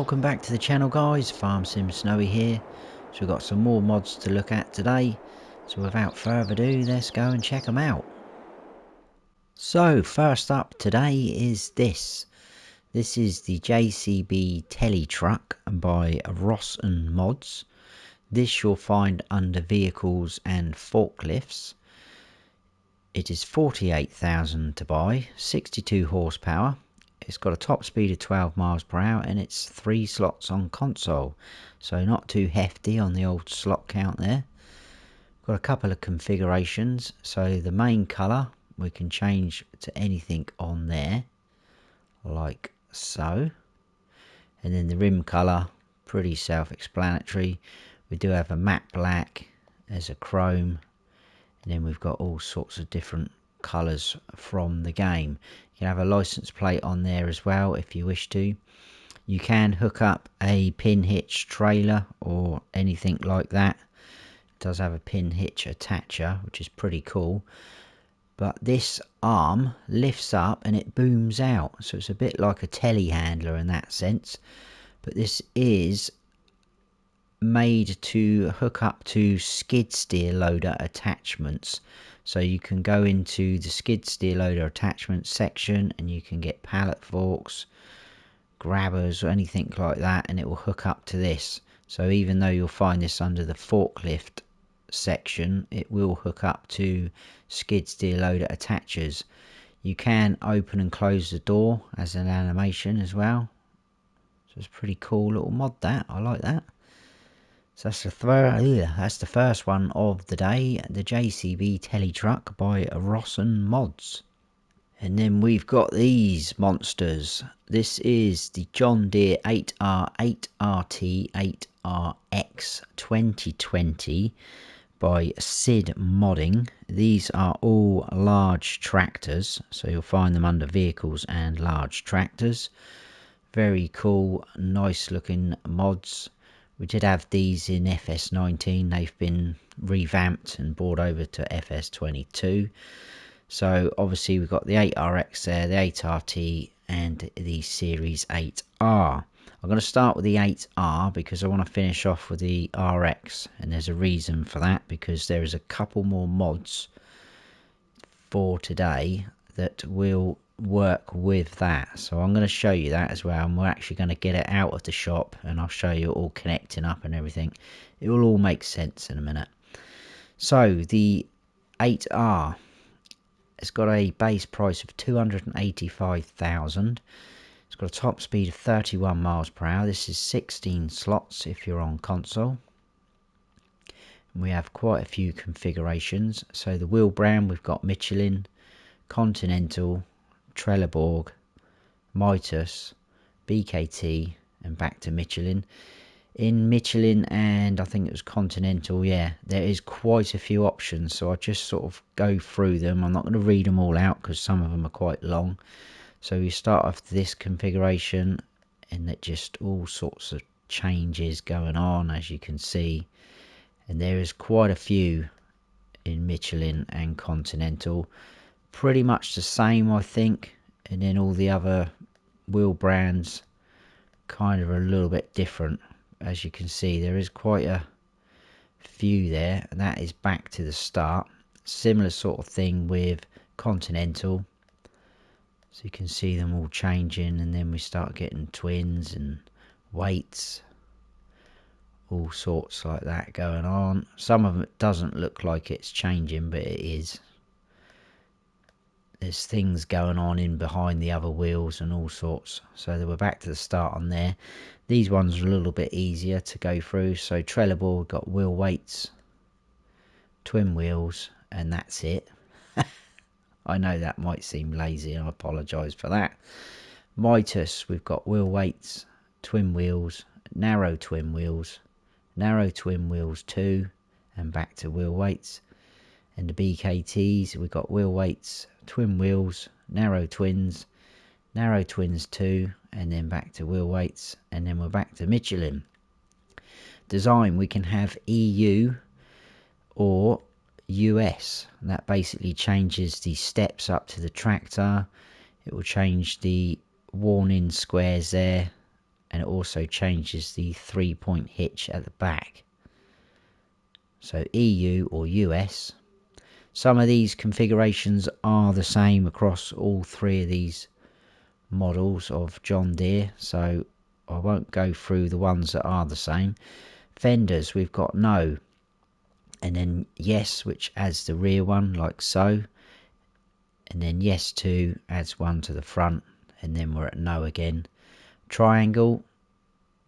welcome back to the channel, guys. Farm Sim Snowy here. So we've got some more mods to look at today, so without further ado, let's go and check them out. So first up today is this is the JCB Teletruck by RossN mods. This you'll find under vehicles and forklifts. It is 48,000 to buy, 62 horsepower. It's got a top speed of 12 miles per hour and it's 3 slots on console, so not too hefty on the old slot count there. Got a couple of configurations, so the main colour we can change to anything on there, like so. And then the rim colour, pretty self-explanatory. We do have a matte black, there's a chrome, and then we've got all sorts of different colours from the game. You can have a license plate on there as well if you wish to. You can hook up a pin hitch trailer or anything like that. It does have a pin hitch attacher, which is pretty cool. But this arm lifts up and it booms out, so it's a bit like a telehandler in that sense. But this is made to hook up to skid steer loader attachments, so you can go into the skid steer loader attachment section and you can get pallet forks, grabbers or anything like that, and it will hook up to this. So even though you'll find this under the forklift section, it will hook up to skid steer loader attachers. You can open and close the door as an animation as well, so it's a pretty cool little mod that. I like that. So that's the first one of the day, the JCB Teletruck by RossN mods. And then we've got these monsters. This is the John Deere 8R, 8RT, 8RX 2020 by Siid modding. These are all large tractors, so you'll find them under vehicles and large tractors. Very cool, nice looking mods. We did have these in FS19, they've been revamped and brought over to FS22. So obviously we've got the 8RX there, the 8RT and the Series 8R. I'm going to start with the 8R because I want to finish off with the RX, and there's a reason for that, because there is a couple more mods for today that will work with that. So I'm going to show you that as well, and we're actually going to get it out of the shop and I'll show you it all connecting up and everything. It will all make sense in a minute. So the 8R, it's got a base price of 285,000. It's got a top speed of 31 miles per hour. This is 16 slots if you're on console. And we have quite a few configurations. So the wheel brand, we've got Michelin, Continental, Trelleborg, Mitas, BKT and back to Michelin. In Michelin and I think it was Continental, yeah, there is quite a few options, so I'll just sort of go through them. I'm not going to read them all out because some of them are quite long. So we start off this configuration and that just all sorts of changes going on, as you can see, and there is quite a few in Michelin and Continental. Pretty much the same, I think, and then all the other wheel brands kind of are a little bit different. As you can see, there is quite a few there, and that is back to the start. Similar sort of thing with Continental, so you can see them all changing, and then we start getting twins and weights, all sorts like that going on. Some of it doesn't look like it's changing, but it is. There's things going on in behind the other wheels and all sorts. So we're back to the start on there. These ones are a little bit easier to go through. So Trelleborg got wheel weights, twin wheels, and that's it. I know that might seem lazy, and I apologise for that. Mitas, we've got wheel weights, twin wheels, narrow twin wheels 2, and back to wheel weights. And the BKTs, we've got wheel weights, twin wheels, narrow twins 2, and then back to wheel weights, and then we're back to Michelin. Design, we can have EU or US, and that basically changes the steps up to the tractor. It will change the worn in squares there, and it also changes the 3-point hitch at the back. So EU or US. Some of these configurations are the same across all three of these models of John Deere, so I won't go through the ones that are the same. Fenders, we've got no, and then yes, which adds the rear one like so, and then yes 2 adds one to the front, and then we're at no again. Triangle,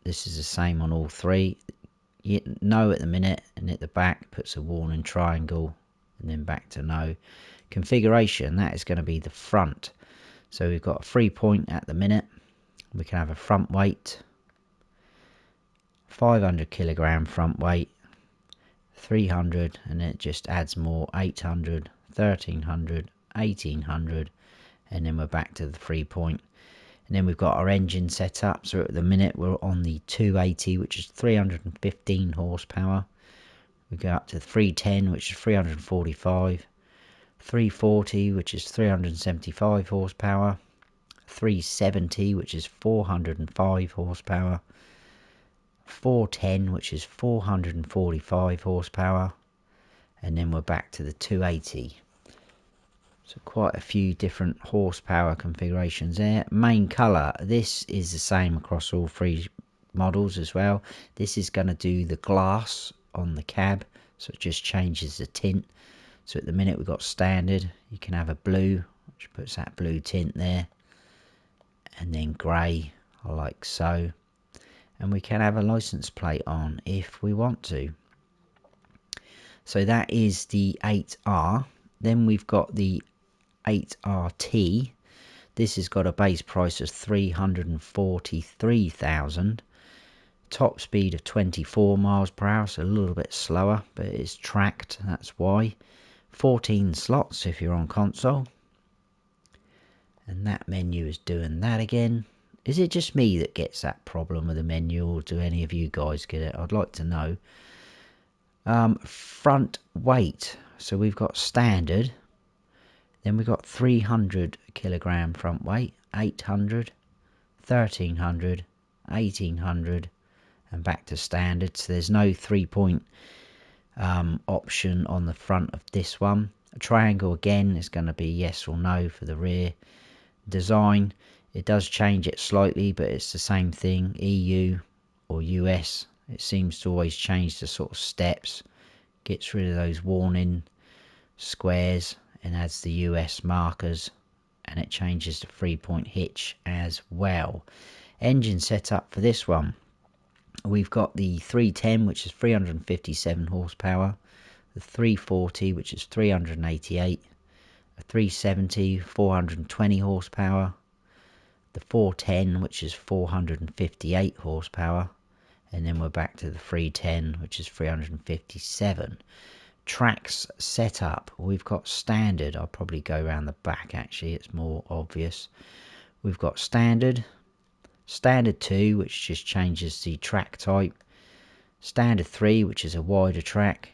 this is the same on all three. No at the minute, and at the back puts a warning triangle, and then back to no. Configuration, that is going to be the front. So we've got a 3-point at the minute. We can have a front weight, 500 kilogram front weight, 300, and then it just adds more, 800, 1300, 1800, and then we're back to the 3-point. And then we've got our engine set up. So at the minute we're on the 280, which is 315 horsepower. We go up to 310, which is 345. 340, which is 375 horsepower. 370, which is 405 horsepower. 410, which is 445 horsepower. And then we're back to the 280. So quite a few different horsepower configurations there. Main colour, this is the same across all three models as well. This is going to do the glass on the cab, so it just changes the tint. So at the minute we've got standard. You can have a blue, which puts that blue tint there, and then grey, like so. And we can have a license plate on if we want to. So that is the 8R. Then we've got the 8RT. This has got a base price of 343,000. Top speed of 24 miles per hour, so a little bit slower, but it's tracked, that's why. 14 slots if you're on console. And that menu is doing that again. Is it just me that gets that problem with the menu, or do any of you guys get it? I'd like to know. Front weight. So we've got standard. Then we've got 300 kilogram front weight, 800, 1300, 1800, and back to standard. So there's no 3-point option on the front of this one. A triangle again is going to be yes or no for the rear. Design, it does change it slightly, but it's the same thing, EU or US. It seems to always change the sort of steps, gets rid of those warning squares and adds the US markers, and it changes the 3-point hitch as well. Engine setup for this one, we've got the 310, which is 357 horsepower, the 340, which is 388, a 370, 420 horsepower, the 410, which is 458 horsepower, and then we're back to the 310, which is 357. Tracks setup, we've got standard. I'll probably go around the back, actually, it's more obvious. We've got standard 2, which just changes the track type, standard 3, which is a wider track,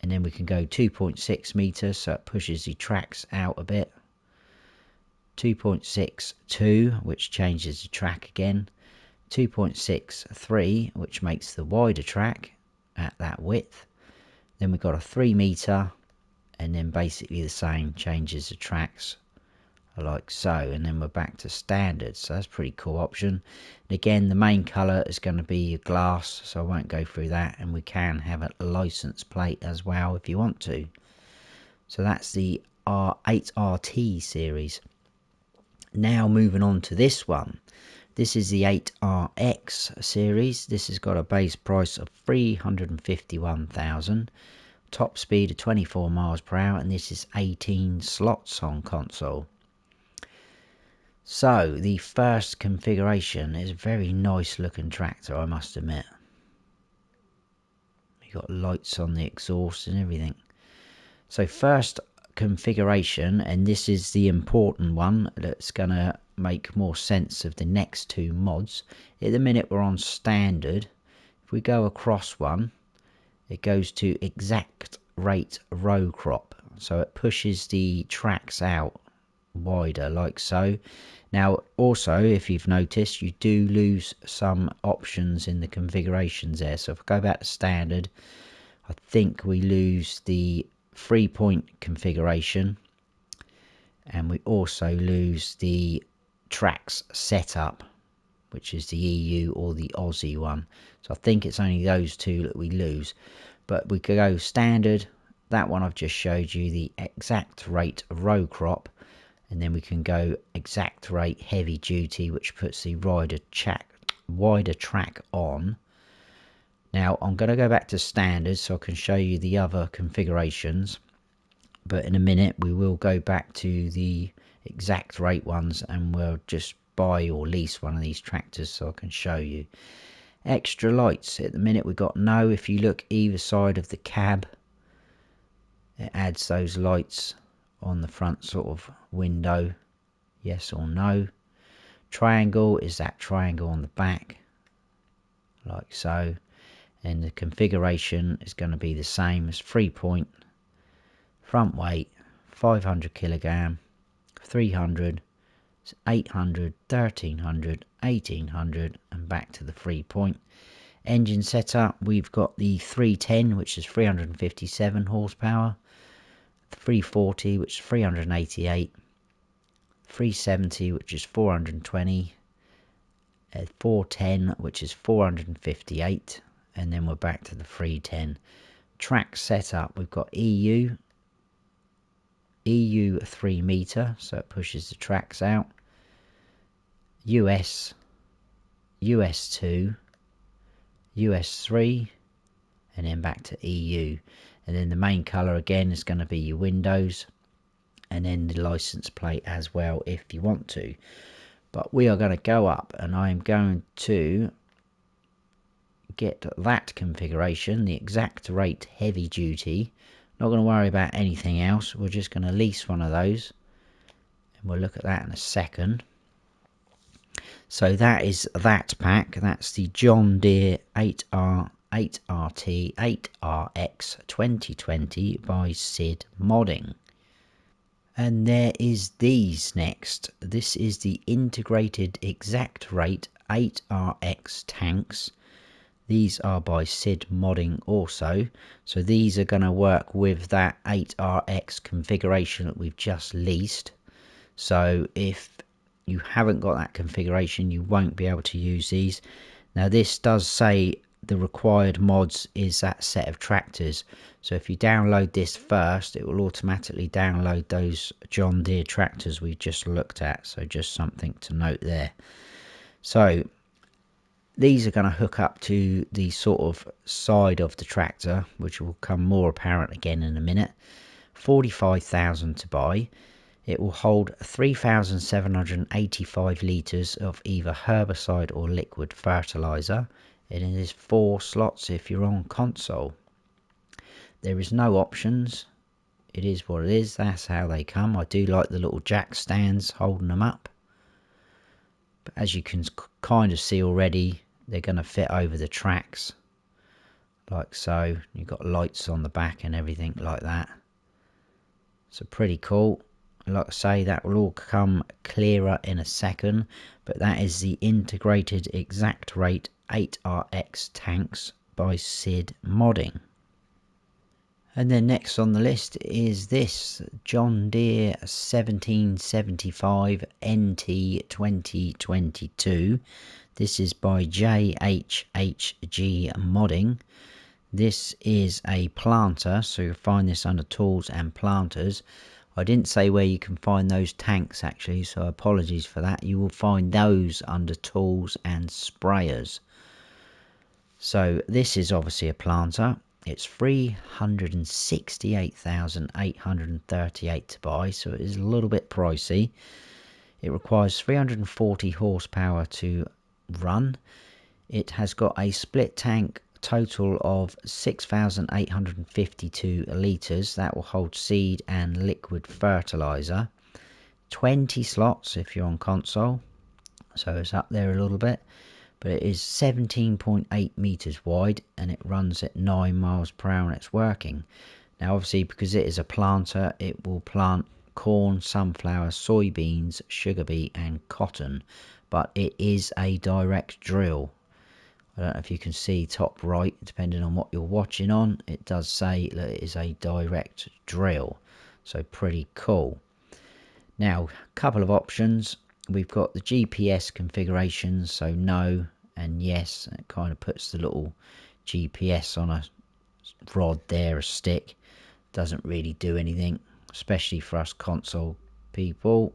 and then we can go 2.6 meters, so it pushes the tracks out a bit. 2.62, which changes the track again. 2.63, which makes the wider track at that width. Then we've got a 3 meter, and then basically the same, changes the tracks like so, and then we're back to standard. So that's a pretty cool option. And again, the main colour is going to be glass, so I won't go through that, and we can have a license plate as well if you want to. So that's the 8RT series. Now moving on to this one. This is the 8RX series. This has got a base price of 351,000. Top speed of 24 miles per hour, and this is 18 slots on console. So the first configuration is a very nice looking tractor, I must admit. You got lights on the exhaust and everything. So first configuration, and this is the important one that's going to make more sense of the next two mods. At the minute we're on standard. If we go across one, it goes to ExactRate row crop, so it pushes the tracks out wider, like so. Now also, if you've noticed, you do lose some options in the configurations there. So if I go back to standard, I think we lose the 3-point configuration, and we also lose the tracks setup, which is the EU or the Aussie one. So I think it's only those two that we lose. But we could go standard, that one I've just showed you, the ExactRate row crop, and then we can go ExactRate heavy duty, which puts the wider track on. Now I'm going to go back to standard so I can show you the other configurations, but in a minute we will go back to the ExactRate ones, and we'll just buy or lease one of these tractors so I can show you. Extra lights, at the minute we've got no. If you look either side of the cab, it adds those lights on the front sort of window, yes or no. Triangle is that triangle on the back, like so. And the configuration is going to be the same as 3-point, front weight 500 kilogram, 300, 800, 1300, 1800, and back to the 3-point. Engine setup, we've got the 310, which is 357 horsepower, 340, which is 388, 370, which is 420, 410, which is 458, and then we're back to the 310. Track setup, we've got EU 3 meter, so it pushes the tracks out. US 2, US 3, and then back to EU. And then the main colour again is going to be your windows, and then the license plate as well if you want to. But we are going to go up, and I am going to get that configuration, the ExactRate heavy duty. Not going to worry about anything else. We're just going to lease one of those, and we'll look at that in a second. So that is that pack. That's the John Deere 8R, 8RT, 8RX 2020 by Siid Modding. And there is these next. This is the integrated ExactRate 8RX tanks. These are by Siid Modding also. So these are going to work with that 8RX configuration that we've just leased. So if you haven't got that configuration, you won't be able to use these. Now this does say the required mods is that set of tractors. So if you download this first, it will automatically download those John Deere tractors we just looked at. So just something to note there. So these are going to hook up to the sort of side of the tractor, which will become more apparent again in a minute. 45,000 to buy. It will hold 3,785 litres of either herbicide or liquid fertiliser. It is 4 slots if you're on console. There is no options. It is what it is. That's how they come. I do like the little jack stands holding them up. But as you can kind of see already, they're going to fit over the tracks. Like so. You've got lights on the back and everything like that. So pretty cool. Like I say, that will all come clearer in a second, but that is the integrated ExactRate 8RX tanks by Siid Modding. And then next on the list is this John Deere 1775 NT 2022. This is by JHHG Modding. This is a planter, so you'll find this under tools and planters. I didn't say where you can find those tanks actually, so apologies for that. You will find those under tools and sprayers. So this is obviously a planter. It's 368,838 to buy, so it is a little bit pricey. It requires 340 horsepower to run. It has got a split tank total of 6,852 litres. That will hold seed and liquid fertiliser. 20 slots if you're on console, so it's up there a little bit. But it is 17.8 metres wide, and it runs at 9 miles per hour and it's working. Now obviously because it is a planter, it will plant corn, sunflower, soybeans, sugar beet and cotton, but it is a direct drill. I don't know if you can see top right, depending on what you're watching on, it does say that it is a direct drill, so pretty cool. Now, a couple of options. We've got the GPS configurations, so no and yes. It kind of puts the little GPS on a rod there, a stick. Doesn't really do anything, especially for us console people.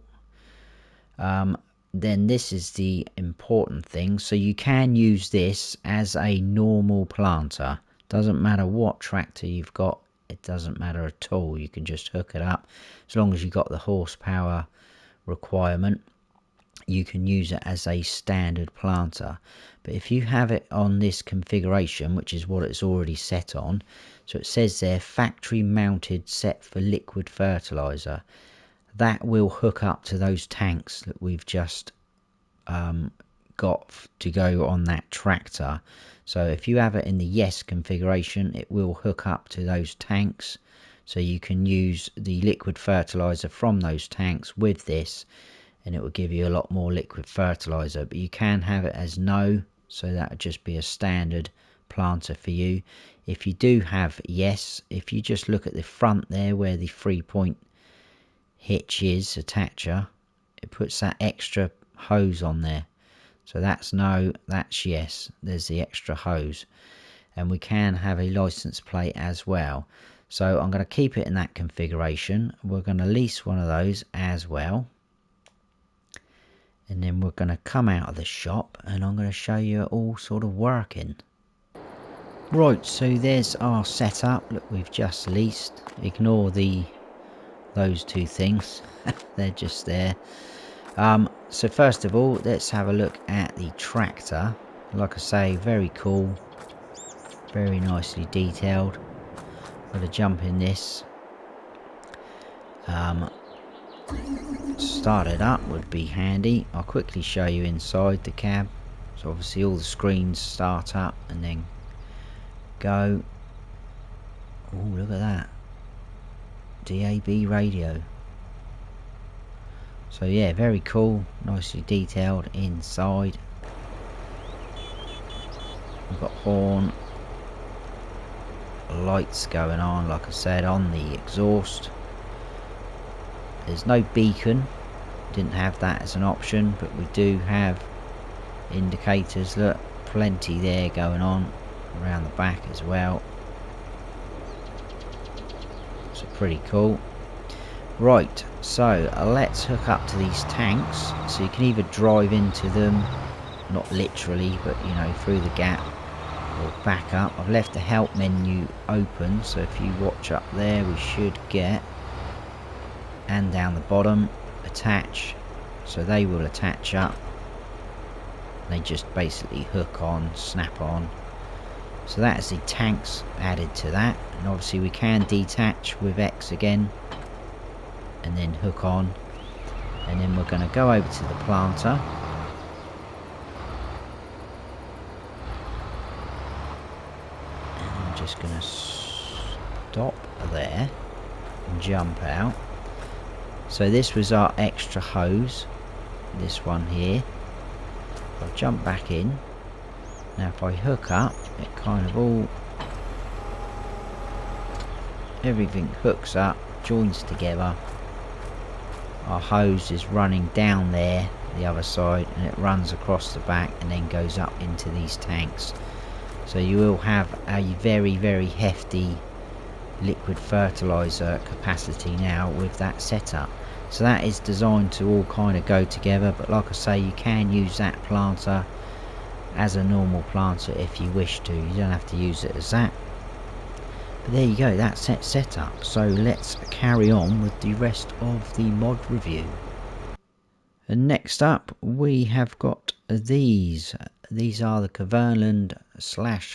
Then this is the important thing. So you can use this as a normal planter. Doesn't matter what tractor you've got. It doesn't matter at all. You can just hook it up. As long as you've got the horsepower requirement, you can use it as a standard planter. But if you have it on this configuration, which is what it's already set on, so it says there factory mounted set for liquid fertilizer, that will hook up to those tanks that we've just got to go on that tractor. So if you have it in the yes configuration, it will hook up to those tanks, so you can use the liquid fertilizer from those tanks with this, and it will give you a lot more liquid fertilizer. But you can have it as no, so that would just be a standard planter for you. If you do have yes, if you just look at the front there where the 3-point hitch is, attacher, it puts that extra hose on there. So that's no, that's yes. There's the extra hose. And we can have a license plate as well. So I'm going to keep it in that configuration. We're going to lease one of those as well. And then we're going to come out of the shop and I'm going to show you it all sort of working. Right, so there's our setup that we've just leased. Ignore those two things. They're just there. So first of all, let's have a look at the tractor. Like I say, very cool, very nicely detailed. I'm going to jump in this. Start it up would be handy. I'll quickly show you inside the cab. So obviously all the screens start up and then go. Oh, look at that. DAB radio. So yeah, very cool, nicely detailed inside. We've got horn, lights going on, like I said, on the exhaust. There's no beacon, didn't have that as an option, but we do have indicators. Look, plenty there going on around the back as well. So pretty cool. Right, so let's hook up to these tanks. So you can either drive into them, not literally, but you know, through the gap, or back up. I've left the help menu open, so if you watch up there, we should get, and down the bottom, attach. So they will attach up. They just basically hook on, snap on. So that is the tanks added to that. And obviously we can detach with X again and then hook on. And then we're going to go over to the planter. And I'm just going to stop there and jump out. So this was our extra hose, this one here. I'll jump back in. Now if I hook up, it kind of all, everything hooks up, joins together. Our hose is running down there, the other side, and it runs across the back and then goes up into these tanks. So you will have a very, very hefty liquid fertilizer capacity now with that setup. So that is designed to all kind of go together, but like I say, you can use that planter as a normal planter if you wish to. You don't have to use it as that. But there you go, that's it set up. So let's carry on with the rest of the mod review. And next up we have got these. These are the Kverneland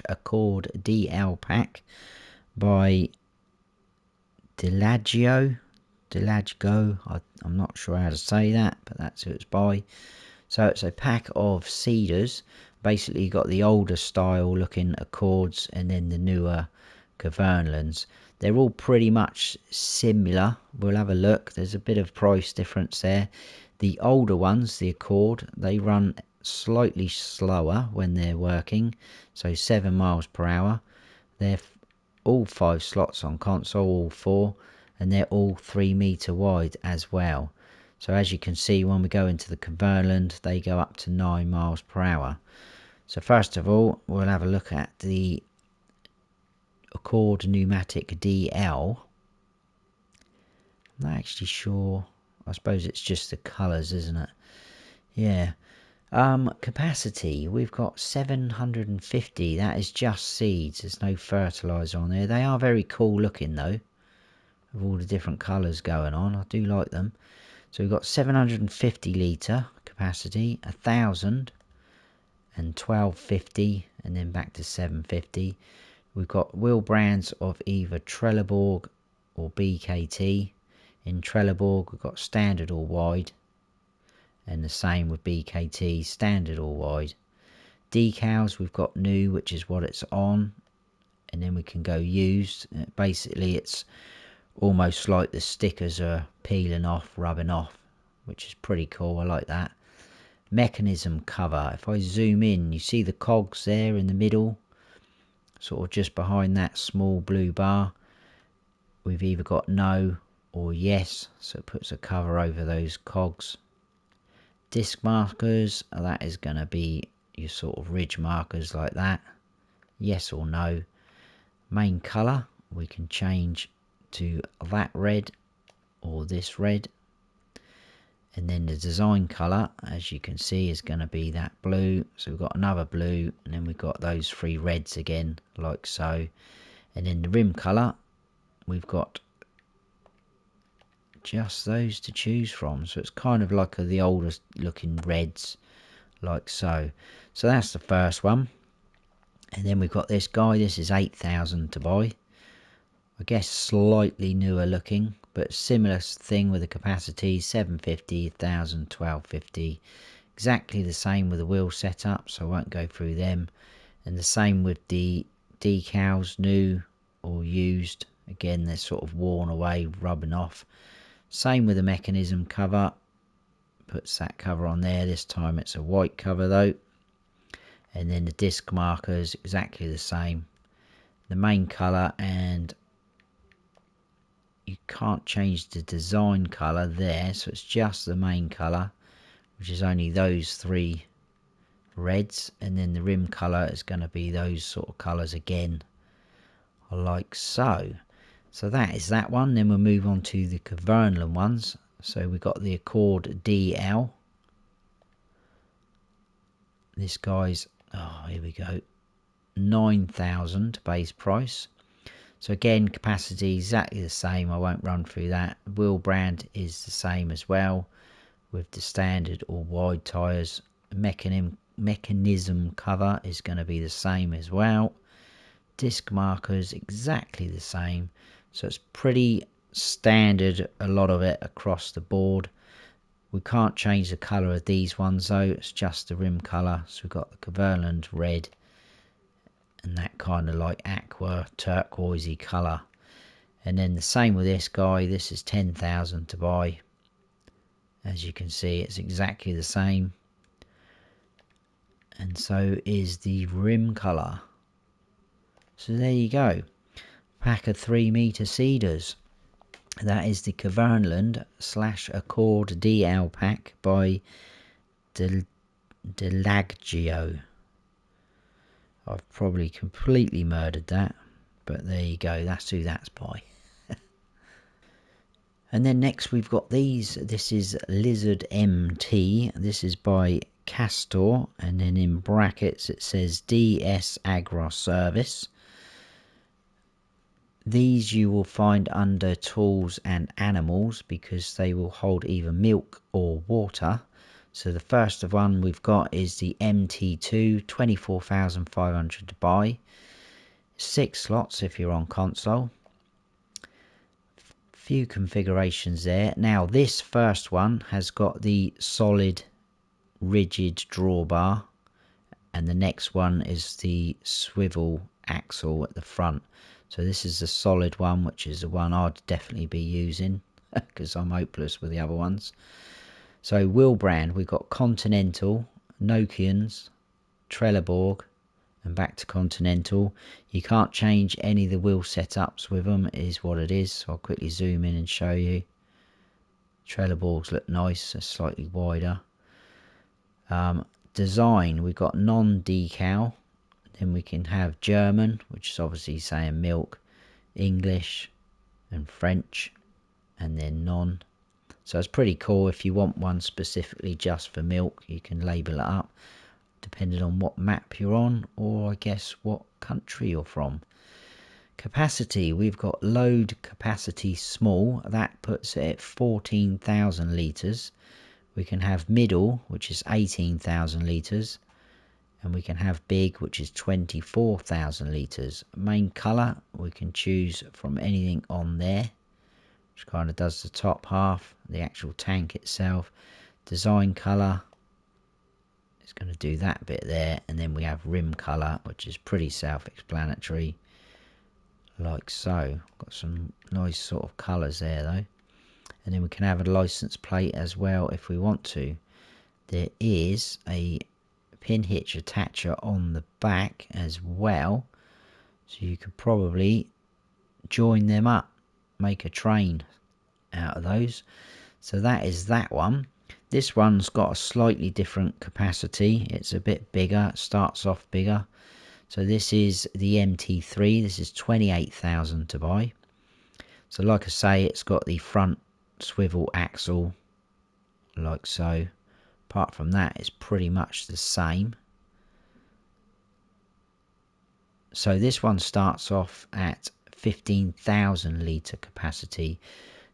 / Accord DL pack by Dlajego. I'm not sure how to say that, but that's who it's by. So it's a pack of seeders. Basically you got the older style looking Accords and then the newer Kvernelands. They're all pretty much similar. We'll have a look. There's a bit of price difference there. The older ones, the Accord, they run slightly slower when they're working, so 7 miles per hour. They're all 5 slots on console, all 4, and they're all 3 meter wide as well. So as you can see, when we go into the Kverneland, they go up to 9 miles per hour. So first of all, we'll have a look at the Accord Pneumatic DL. I'm not actually sure. I suppose it's just the colours, isn't it? Yeah. Capacity, we've got 750. That is just seeds. There's no fertiliser on there. They are very cool looking though, with all the different colours going on. I do like them. So we've got 750 litre capacity, 1,000 and 1250, and then back to 750. We've got wheel brands of either Trelleborg or BKT. In Trelleborg we've got standard or wide, and the same with BKT, standard or wide. Decals we've got new, which is what it's on, and then we can go used. Basically it's almost like the stickers are peeling off, rubbing off, which is pretty cool. I like that. Mechanism cover, if I zoom in, you see the cogs there in the middle, sort of just behind that small blue bar. We've either got no or yes, so it puts a cover over those cogs. Disc markers, that is going to be your sort of ridge markers like that, yes or no. Main colour, we can change to that red or this red, and then the design colour, as you can see, is going to be that blue. So we've got another blue, and then we've got those 3 reds again, like so. And then the rim colour, we've got just those to choose from, so it's kind of like the oldest looking reds, like so. So that's the first one. And then we've got this guy. This is 8,000 to buy. I guess slightly newer looking, but similar thing with the capacity, 750, 1,000, 1250. Exactly the same with the wheel setup, so I won't go through them. And the same with the decals, new or used. Again, they're sort of worn away, rubbing off. Same with the mechanism cover. Puts that cover on there. This time it's a white cover though. And then the disc markers, exactly the same. The main colour, and you can't change the design colour there, so it's just the main colour, which is only those 3 reds. And then the rim colour is going to be those sort of colours again, like so. So that is that one. Then we'll move on to the Kverneland ones. So we've got the Accord DL. This guy's, oh, here we go, 9,000 base price. So again, capacity exactly the same. I won't run through that. Wheel brand is the same as well, with the standard or wide tyres. Mechanism cover is going to be the same as well. Disc markers exactly the same. So it's pretty standard, a lot of it across the board. We can't change the colour of these ones though, it's just the rim colour. So we've got the Coverland red and that kind of like aqua turquoisey colour. And then the same with this guy. This is 10,000 to buy. As you can see, it's exactly the same, and so is the rim colour. So there you go, pack of 3 meter seeders. That is the Kverneland / Accord DL pack by Dlajego. I've probably completely murdered that, but there you go, that's who that's by. And then next we've got these. This is Lizardmt. This is by Kastor, and then in brackets it says D-S-Agrarservice. These you will find under tools and animals, because they will hold either milk or water. So the first one we've got is the MT2, 24,500 to buy. 6 slots if you're on console. Few configurations there. Now this first one has got the solid rigid drawbar, and the next one is the swivel axle at the front. So this is the solid one, which is the one I'd definitely be using because I'm hopeless with the other ones. So wheel brand, we've got Continental, Nokians, Trelleborg, and back to Continental. You can't change any of the wheel setups with them, it is what it is. So I'll quickly zoom in and show you. Trelleborgs look nice, they're slightly wider. Design, we've got non-decal. Then we can have German, which is obviously saying milk, English and French, and then non. So it's pretty cool. If you want one specifically just for milk, you can label it up depending on what map you're on, or I guess what country you're from. Capacity, we've got load capacity small, that puts it at 14,000 litres. We can have middle, which is 18,000 litres, and we can have big, which is 24,000 litres. Main colour, we can choose from anything on there, which kind of does the top half, the actual tank itself. Design colour, it's going to do that bit there, and then we have rim colour, which is pretty self-explanatory, like so. Got some nice sort of colours there though. And then we can have a license plate as well if we want to. There is a pin hitch attacher on the back as well, so you could probably join them up, make a train out of those. So that is that one. This one's got a slightly different capacity, it's a bit bigger, it starts off bigger. So this is the MT3, this is 28,000 to buy. So like I say, it's got the front swivel axle like so. Apart from that, it's pretty much the same. So this one starts off at 15,000 litre capacity.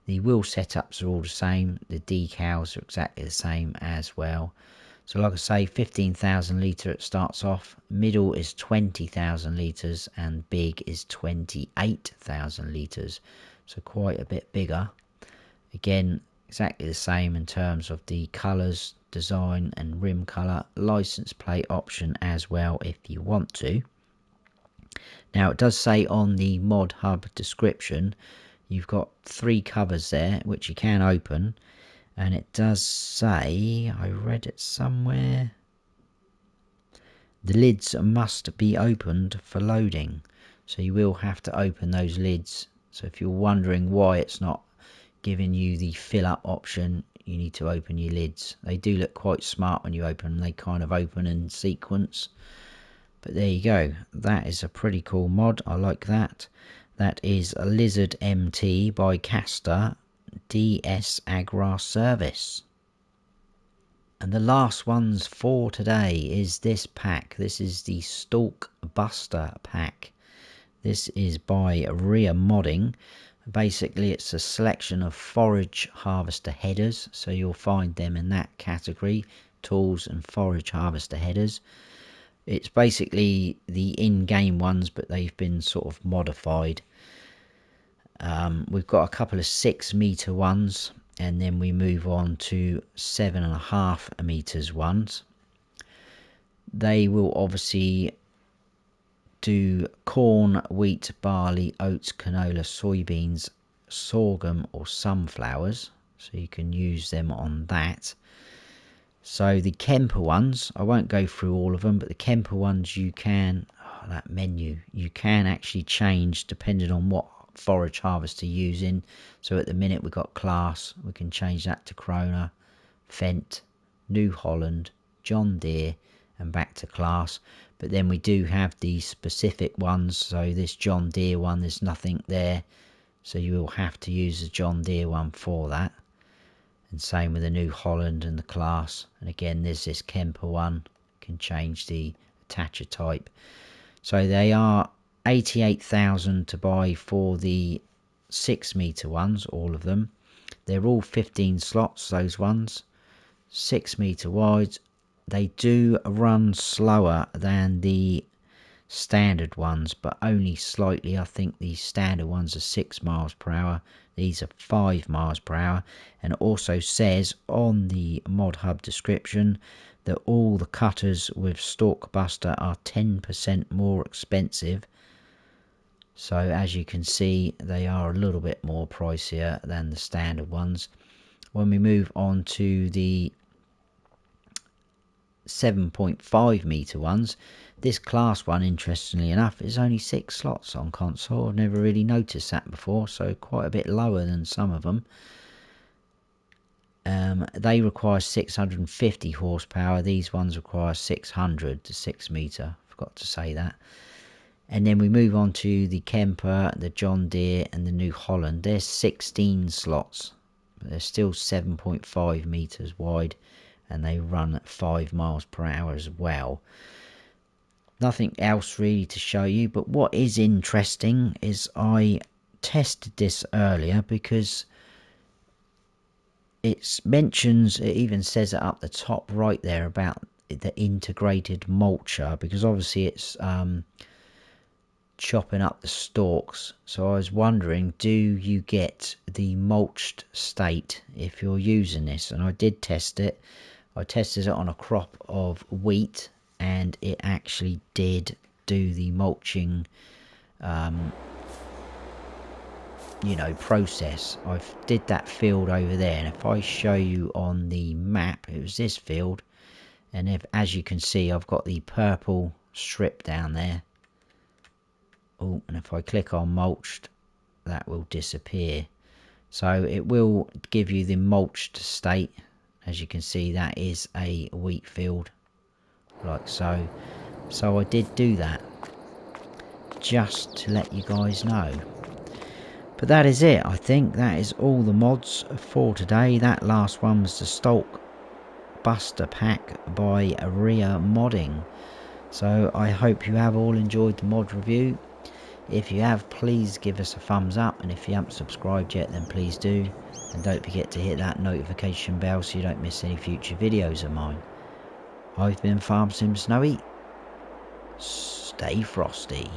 The wheel setups are all the same. The decals are exactly the same as well. So like I say, 15,000 litre it starts off. Middle is 20,000 litres and big is 28,000 litres. So quite a bit bigger. Again, exactly the same in terms of the colours, design and rim colour. License plate option as well if you want to. Now it does say on the mod hub description, you've got 3 covers there which you can open, and it does say, I read it somewhere, the lids must be opened for loading. So you will have to open those lids. So if you're wondering why it's not giving you the fill up option, you need to open your lids. They do look quite smart when you open them. They kind of open in sequence. But there you go. That is a pretty cool mod. I like that. That is a Lizardmt by Kastor, D-S-Agrarservice. And the last ones for today is this pack. This is the Stalk Buster pack. This is by Rear Modding. Basically, it's a selection of forage harvester headers, so you'll find them in that category, tools and forage harvester headers. It's basically the in-game ones, but they've been sort of modified. We've got a couple of 6 meter ones, and then we move on to 7.5 meters ones. They will obviously do corn, wheat, barley, oats, canola, soybeans, sorghum or sunflowers, so you can use them on that. So the Kemper ones, I won't go through all of them, but the Kemper ones you can, that menu, you can actually change depending on what forage harvester you're using. So at the minute we've got Class, we can change that to Krona, Fendt, New Holland, John Deere and back to Class. But then we do have the specific ones, so this John Deere one, there's nothing there, so you will have to use the John Deere one for that. And same with the New Holland and the Class. And again, there's this Kemper one, you can change the attacher type. So they are 88,000 to buy for the 6 meter ones, all of them. They're all 15 slots, those ones, 6 meter wide. They do run slower than the standard ones, but only slightly. I think the standard ones are 6 miles per hour. These are 5 miles per hour. And it also says on the mod hub description that all the cutters with StalkBuster are 10% more expensive So as you can see, they are a little bit more pricier than the standard ones. When we move on to the 7.5 meter ones, this class one, interestingly enough, is only 6 slots on console. I've never really noticed that before, so quite a bit lower than some of them. They require 650 horsepower. These ones require 600 to 6 meter. Forgot to say that. And then we move on to the Kemper, the John Deere and the New Holland. There's 16 slots, but they're still 7.5 meters wide, and they run at 5 miles per hour as well. Nothing else really to show you, but what is interesting is I tested this earlier because it mentions, it even says it up the top right there about the integrated mulcher, because obviously it's chopping up the stalks. So I was wondering, do you get the mulched state if you're using this? And I did test it. I tested it on a crop of wheat, and it actually did do the mulching process. I did that field over there, and if I show you on the map, it was this field, and if, as you can see, I've got the purple strip down there. Oh, and if I click on mulched, that will disappear. So it will give you the mulched state. As you can see, that is a wheat field, like so. So I did do that, just to let you guys know. But that is it. I think that is all the mods for today. That last one was the Stalk Buster pack by Ria Modding. So I hope you have all enjoyed the mod review. If you have, please give us a thumbs up, and if you haven't subscribed yet, then please do. And don't forget to hit that notification bell so you don't miss any future videos of mine. I've been Farm Sim Snowy. Stay frosty.